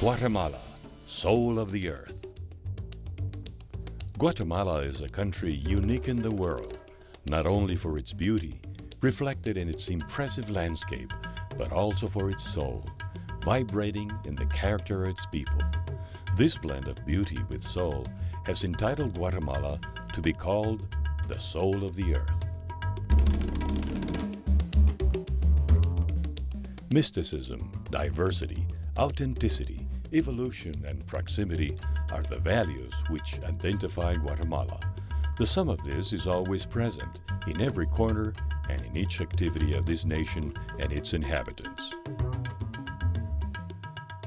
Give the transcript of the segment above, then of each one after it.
Guatemala, soul of the earth. Guatemala is a country unique in the world, not only for its beauty, reflected in its impressive landscape, but also for its soul, vibrating in the character of its people. This blend of beauty with soul has entitled Guatemala to be called the soul of the earth. Mysticism, diversity, authenticity, evolution, and proximity are the values which identify Guatemala. The sum of this is always present in every corner and in each activity of this nation and its inhabitants.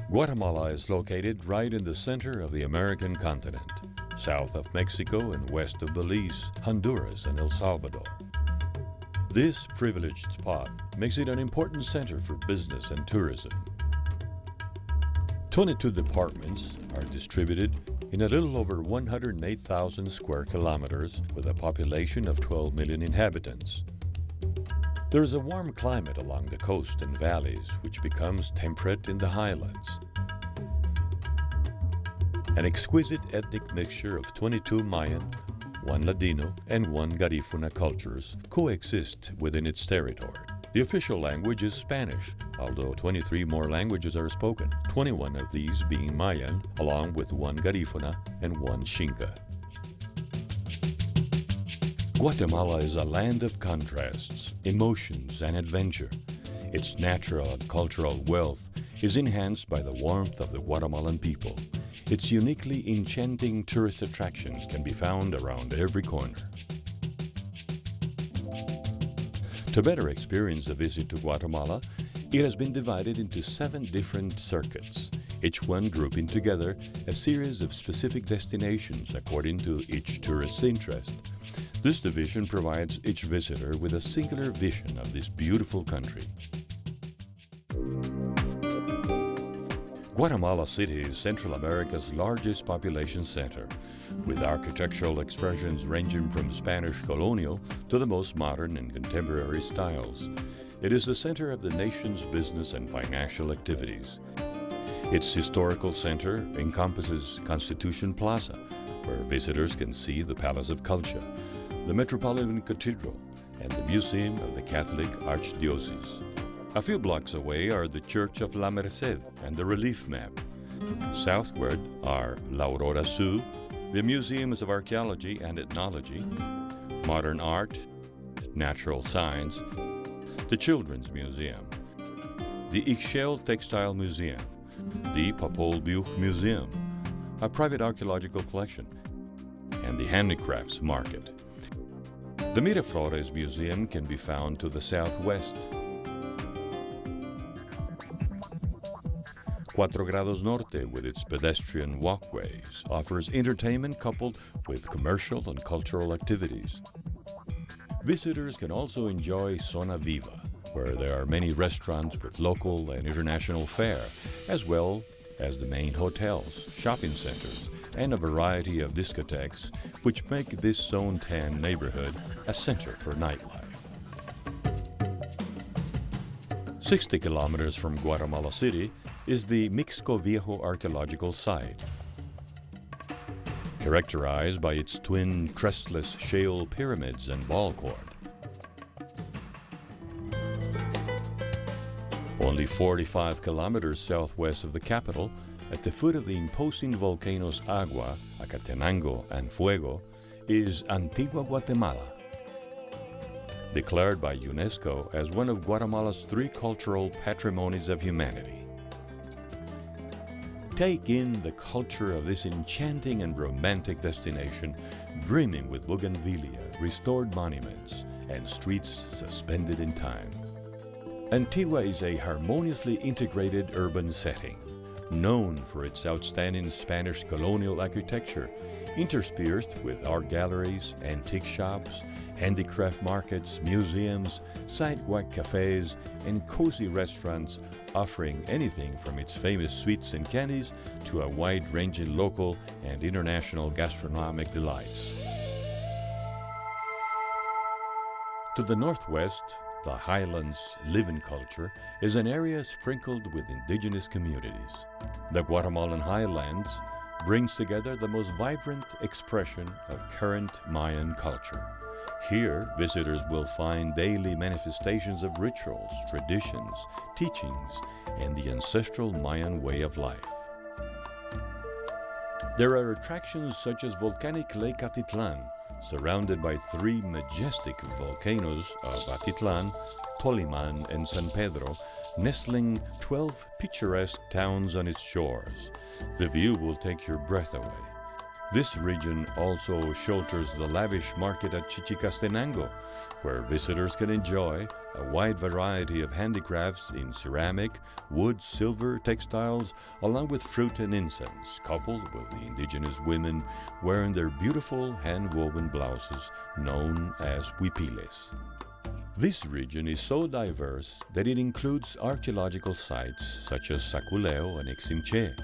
Guatemala is located right in the center of the American continent, south of Mexico and west of Belize, Honduras, and El Salvador. This privileged spot makes it an important center for business and tourism. 22 departments are distributed in a little over 108,000 square kilometers with a population of 12 million inhabitants. There is a warm climate along the coast and valleys, which becomes temperate in the highlands. An exquisite ethnic mixture of 22 Mayan, 1 Ladino, and 1 Garifuna cultures coexist within its territory. The official language is Spanish, although 23 more languages are spoken, 21 of these being Mayan, along with 1 Garifuna and 1 Xinca. Guatemala is a land of contrasts, emotions, and adventure. Its natural and cultural wealth is enhanced by the warmth of the Guatemalan people. Its uniquely enchanting tourist attractions can be found around every corner. To better experience the visit to Guatemala, it has been divided into 7 different circuits, each one grouping together a series of specific destinations according to each tourist's interest. This division provides each visitor with a singular vision of this beautiful country. Guatemala City is Central America's largest population center, with architectural expressions ranging from Spanish colonial to the most modern and contemporary styles. It is the center of the nation's business and financial activities. Its historical center encompasses Constitution Plaza, where visitors can see the Palace of Culture, the Metropolitan Cathedral, and the Museum of the Catholic Archdiocese. A few blocks away are the Church of La Merced and the relief map. Southward are La Aurora Sur, the Museums of Archaeology and Ethnology, Modern Art, Natural Science, the Children's Museum, the Ixchel Textile Museum, the Popol Vuh Museum, a private archaeological collection, and the Handicrafts Market. The Miraflores Museum can be found to the southwest. Cuatro Grados Norte, with its pedestrian walkways, offers entertainment coupled with commercial and cultural activities. Visitors can also enjoy Zona Viva, where there are many restaurants with local and international fare, as well as the main hotels, shopping centers, and a variety of discotheques, which make this Zone 10 neighborhood a center for nightlife. 60 kilometers from Guatemala City is the Mixco Viejo archaeological site. Characterized by its twin crestless shale pyramids and ball court. Only 45 kilometers southwest of the capital, at the foot of the imposing volcanoes Agua, Acatenango, and Fuego, is Antigua Guatemala, declared by UNESCO as one of Guatemala's 3 cultural patrimonies of humanity. Take in the culture of this enchanting and romantic destination, brimming with bougainvillea, restored monuments, and streets suspended in time. Antigua is a harmoniously integrated urban setting, known for its outstanding Spanish colonial architecture, interspersed with art galleries, antique shops, handicraft markets, museums, sidewalk cafes, and cozy restaurants offering anything from its famous sweets and candies to a wide-ranging local and international gastronomic delights. To the northwest, The highlands living culture is an area sprinkled with indigenous communities. The Guatemalan highlands brings together the most vibrant expression of current Mayan culture. Here, visitors will find daily manifestations of rituals, traditions, teachings, and the ancestral Mayan way of life. There are attractions such as volcanic Lake Atitlan, surrounded by three majestic volcanoes of Atitlan, Toliman, and San Pedro, nestling 12 picturesque towns on its shores. The view will take your breath away. This region also shelters the lavish market at Chichicastenango, where visitors can enjoy a wide variety of handicrafts in ceramic, wood, silver, textiles, along with fruit and incense, coupled with the indigenous women wearing their beautiful hand-woven blouses known as huipiles. This region is so diverse that it includes archaeological sites such as Saculeo and Iximche,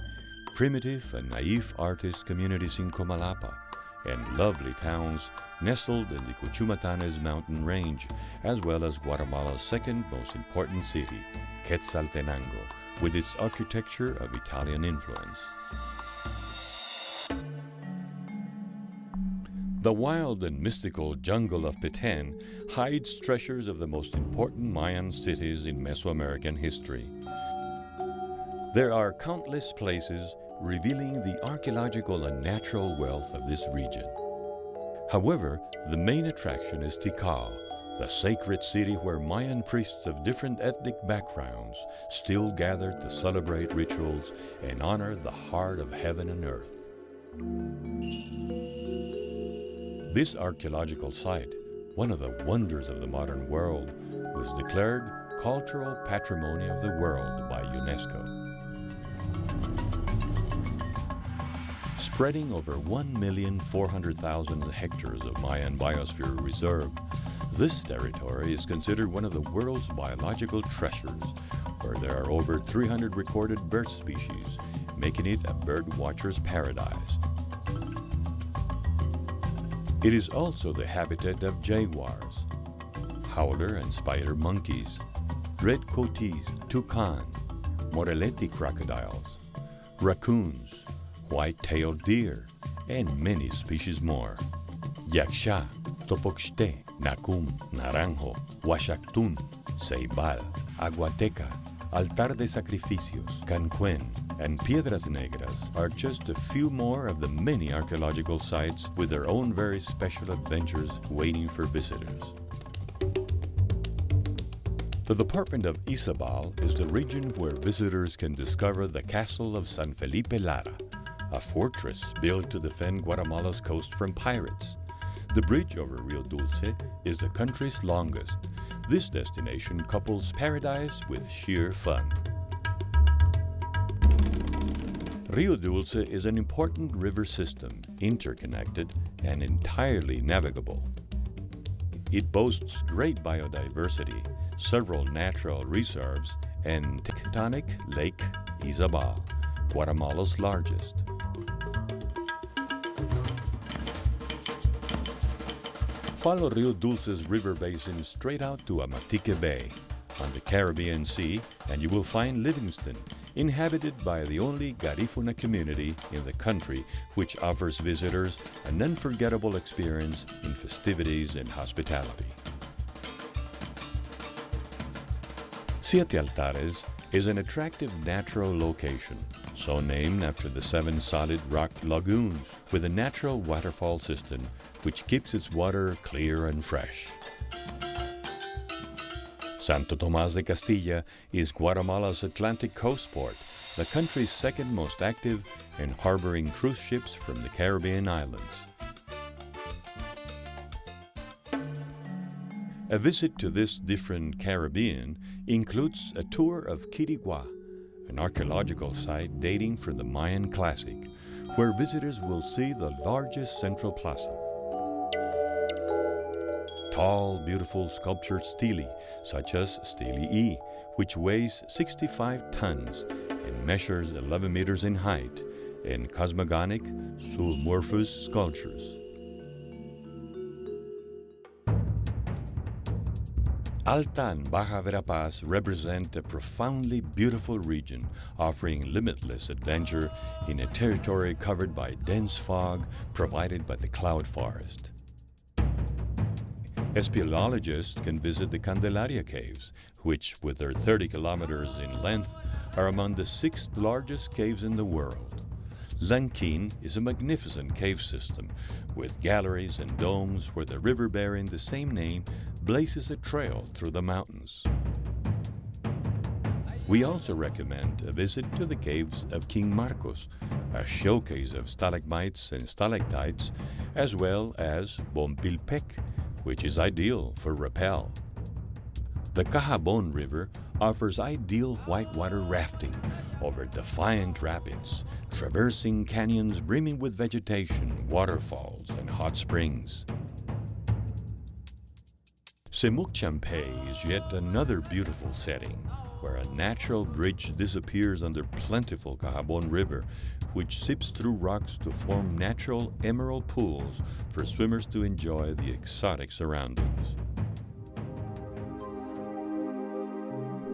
primitive and naive artist communities in Comalapa, and lovely towns nestled in the Cuchumatanes mountain range, as well as Guatemala's second most important city, Quetzaltenango, with its architecture of Italian influence. The wild and mystical jungle of Petén hides treasures of the most important Mayan cities in Mesoamerican history. There are countless places revealing the archaeological and natural wealth of this region. However, the main attraction is Tikal, the sacred city where Mayan priests of different ethnic backgrounds still gather to celebrate rituals and honor the heart of heaven and earth. This archaeological site, one of the wonders of the modern world, was declared Cultural Patrimony of the World by UNESCO. Spreading over 1,400,000 hectares of Mayan biosphere reserve, this territory is considered one of the world's biological treasures, where there are over 300 recorded bird species, making it a bird watcher's paradise. It is also the habitat of jaguars, howler and spider monkeys, red coatis, toucan, moreleti crocodiles, raccoons, white-tailed deer, and many species more. Yaksha, topoxte, nacum, naranjo, huachactún, ceibal, aguateca, altar de sacrificios, cancuen, and piedras negras are just a few more of the many archaeological sites with their own very special adventures waiting for visitors. The department of Izabal is the region where visitors can discover the castle of San Felipe Lara, a fortress built to defend Guatemala's coast from pirates. The bridge over Rio Dulce is the country's longest. This destination couples paradise with sheer fun. Rio Dulce is an important river system, interconnected and entirely navigable. It boasts great biodiversity, several natural reserves, and tectonic Lake Izabal, Guatemala's largest. Follow Rio Dulce's river basin straight out to Amatique Bay on the Caribbean Sea, and you will find Livingston, inhabited by the only Garifuna community in the country, which offers visitors an unforgettable experience in festivities and hospitality. Siete Altares is an attractive natural location, so named after the 7 solid rock lagoons with a natural waterfall system which keeps its water clear and fresh. Santo Tomás de Castilla is Guatemala's Atlantic coast port, the country's second most active and harboring cruise ships from the Caribbean islands. A visit to this different Caribbean includes a tour of Quirigua, an archaeological site dating from the Mayan Classic, where visitors will see the largest central plaza. Tall, beautiful sculptured stele, such as Stele E, which weighs 65 tons and measures 11 meters in height, and cosmogonic zoomorphous sculptures. Alta and Baja Verapaz represent a profoundly beautiful region, offering limitless adventure in a territory covered by dense fog provided by the cloud forest. Speleologists can visit the Candelaria Caves, which, with their 30 kilometers in length, are among the 6th largest caves in the world. Lanquin is a magnificent cave system, with galleries and domes where the river bearing the same name blazes a trail through the mountains. We also recommend a visit to the caves of King Marcos, a showcase of stalagmites and stalactites, as well as Bompilpec, which is ideal for rappel. The Cahabon River offers ideal whitewater rafting over defiant rapids, traversing canyons brimming with vegetation, waterfalls, and hot springs. Semuc Champey is yet another beautiful setting, where a natural bridge disappears under plentiful Cahabon River, which sips through rocks to form natural emerald pools for swimmers to enjoy the exotic surroundings.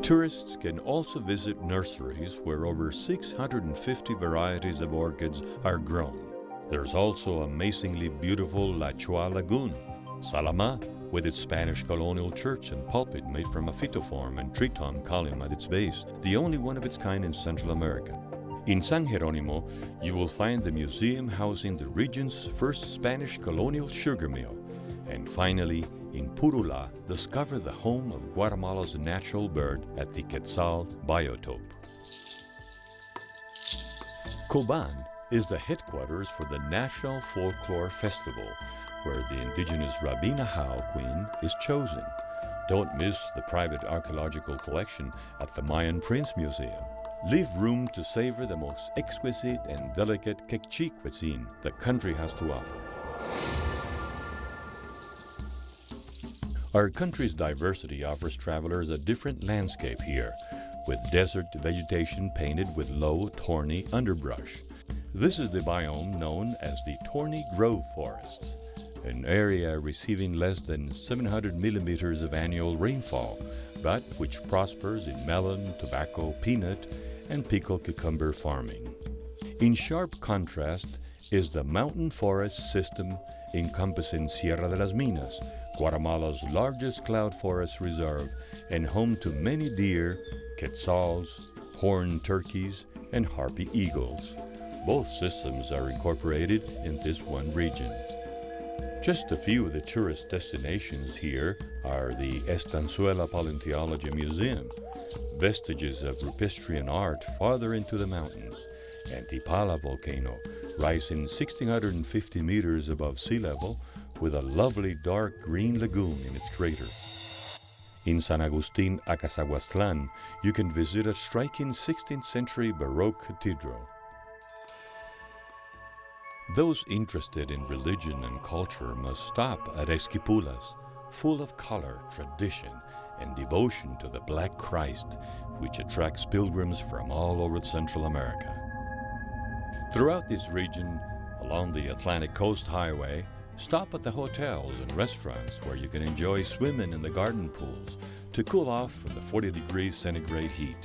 Tourists can also visit nurseries where over 650 varieties of orchids are grown. There's also amazingly beautiful La Chua Lagoon, Salama, with its Spanish colonial church and pulpit made from a phytoform and triton column at its base, the only one of its kind in Central America. In San Jeronimo, you will find the museum housing the region's first Spanish colonial sugar mill. And finally, in Purula, discover the home of Guatemala's natural bird at the Quetzal biotope. Coban is the headquarters for the National Folklore Festival, where the indigenous Rabina How Queen is chosen. Don't miss the private archaeological collection at the Mayan Prince Museum. Leave room to savor the most exquisite and delicate Quechua cuisine the country has to offer. Our country's diversity offers travelers a different landscape here, with desert vegetation painted with low, thorny underbrush. This is the biome known as the Thorny Grove Forests, an area receiving less than 700 millimeters of annual rainfall, but which prospers in melon, tobacco, peanut, and pickled cucumber farming. In sharp contrast is the mountain forest system encompassing Sierra de las Minas, Guatemala's largest cloud forest reserve and home to many deer, quetzals, horned turkeys, and harpy eagles. Both systems are incorporated in this one region. Just a few of the tourist destinations here are the Estanzuela Paleontology Museum, vestiges of Rupistrian art farther into the mountains, and Tipala volcano, rising 1,650 meters above sea level with a lovely dark green lagoon in its crater. In San Agustin, Acasahuastlan, you can visit a striking 16th century Baroque cathedral. Those interested in religion and culture must stop at Esquipulas, full of color, tradition, and devotion to the Black Christ, which attracts pilgrims from all over Central America. Throughout this region, along the Atlantic Coast Highway, stop at the hotels and restaurants where you can enjoy swimming in the garden pools to cool off from the 40 degrees centigrade heat.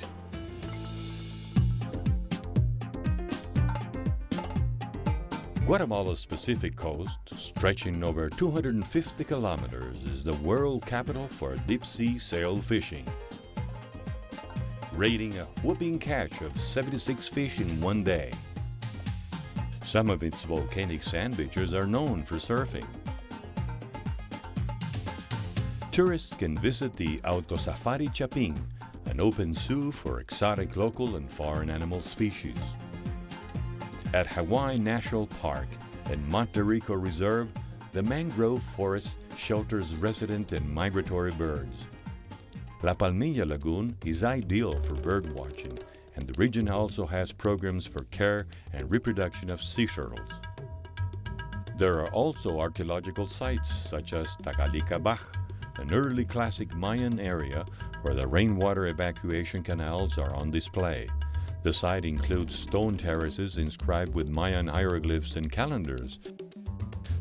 Guatemala's Pacific coast, stretching over 250 kilometers, is the world capital for deep-sea sail fishing, rating a whooping catch of 76 fish in one day. Some of its volcanic sand beaches are known for surfing. Tourists can visit the Auto Safari Chapin, an open zoo for exotic local and foreign animal species. At Hawaii National Park and Monte Rico Reserve, the mangrove forest shelters resident and migratory birds. La Palmilla Lagoon is ideal for bird watching, and the region also has programs for care and reproduction of sea turtles. There are also archaeological sites such as Tagalica Baj, an early classic Mayan area where the rainwater evacuation canals are on display. The site includes stone terraces inscribed with Mayan hieroglyphs and calendars.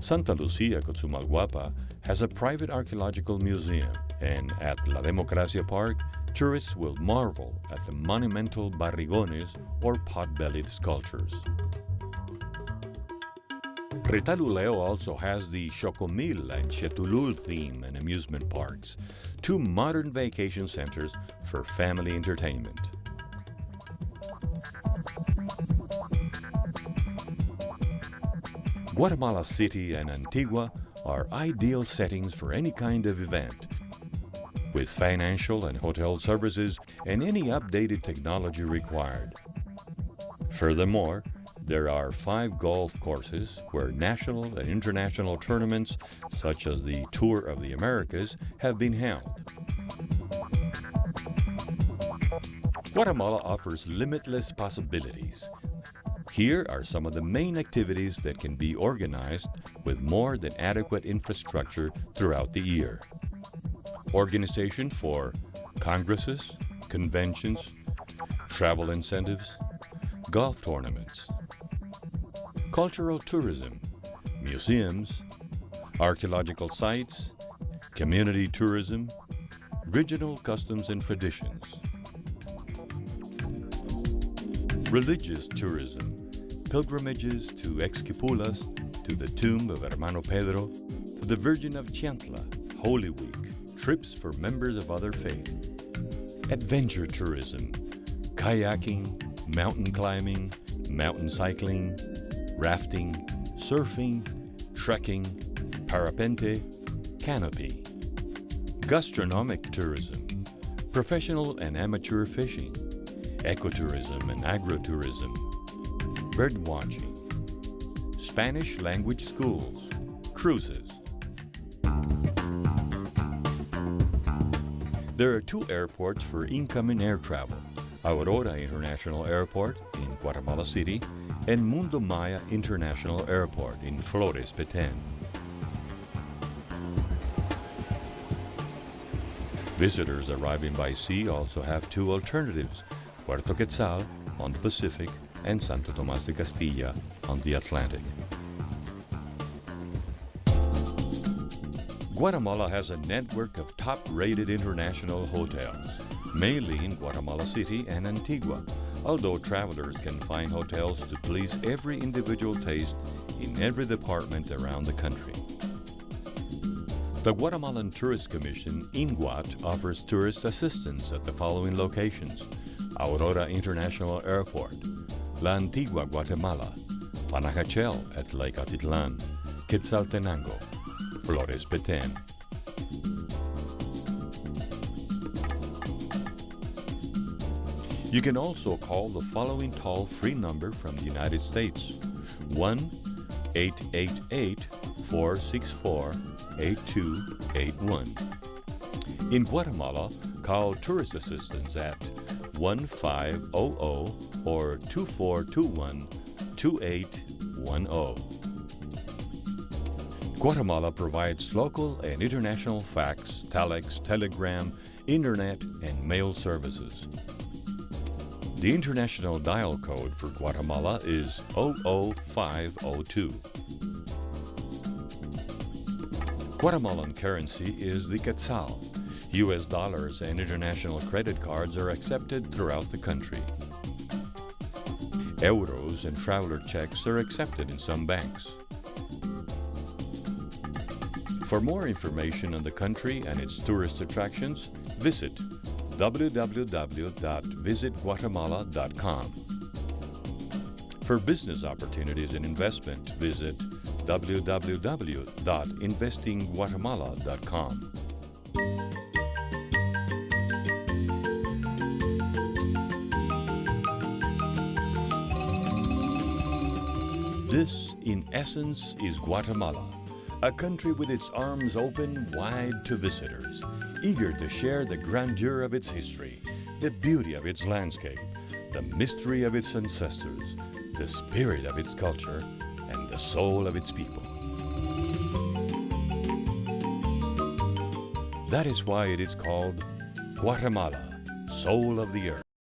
Santa Lucia, Cozumalguapa, has a private archaeological museum And at La Democracia Park, tourists will marvel at the monumental barrigones or pot-bellied sculptures. Retaluleu also has the Chocomil and Chetulul theme and amusement parks, two modern vacation centers for family entertainment. Guatemala City and Antigua are ideal settings for any kind of event, with financial and hotel services and any updated technology required. Furthermore, there are 5 golf courses where national and international tournaments, such as the Tour of the Americas, have been held. Guatemala offers limitless possibilities. Here are some of the main activities that can be organized with more than adequate infrastructure throughout the year. Organization for congresses, conventions, travel incentives, golf tournaments, cultural tourism, museums, archaeological sites, community tourism, regional customs and traditions, religious tourism, pilgrimages to Exquipulas, to the tomb of Hermano Pedro, to the Virgin of Chiantla, Holy Week, trips for members of other faith, adventure tourism, kayaking, mountain climbing, mountain cycling, rafting, surfing, trekking, parapente, canopy, gastronomic tourism, professional and amateur fishing, ecotourism and agrotourism, bird watching, Spanish language schools, cruises. There are 2 airports for incoming air travel, Aurora International Airport in Guatemala City and Mundo Maya International Airport in Flores, Petén. Visitors arriving by sea also have 2 alternatives, Puerto Quetzal on the Pacific and Santo Tomás de Castilla on the Atlantic. Guatemala has a network of top-rated international hotels, mainly in Guatemala City and Antigua, although travelers can find hotels to please every individual taste in every department around the country. The Guatemalan Tourist Commission, INGUAT, offers tourist assistance at the following locations: Aurora International Airport, La Antigua, Guatemala, Panajachel at Lake Atitlan, Quetzaltenango, Flores, Petén. You can also call the following toll-free number from the United States, 1-888-464-8281. In Guatemala, call Tourist Assistance at 1500 or 2421-2810. Guatemala provides local and international fax, telex, telegram, internet, and mail services. The international dial code for Guatemala is 00502. Guatemalan currency is the quetzal. U.S. dollars and international credit cards are accepted throughout the country. Euros and traveler checks are accepted in some banks. For more information on the country and its tourist attractions, visit www.visitguatemala.com. For business opportunities and investment, visit www.investingguatemala.com. This, in essence, is Guatemala, a country with its arms open wide to visitors, eager to share the grandeur of its history, the beauty of its landscape, the mystery of its ancestors, the spirit of its culture, and the soul of its people. That is why it is called Guatemala, Soul of the Earth.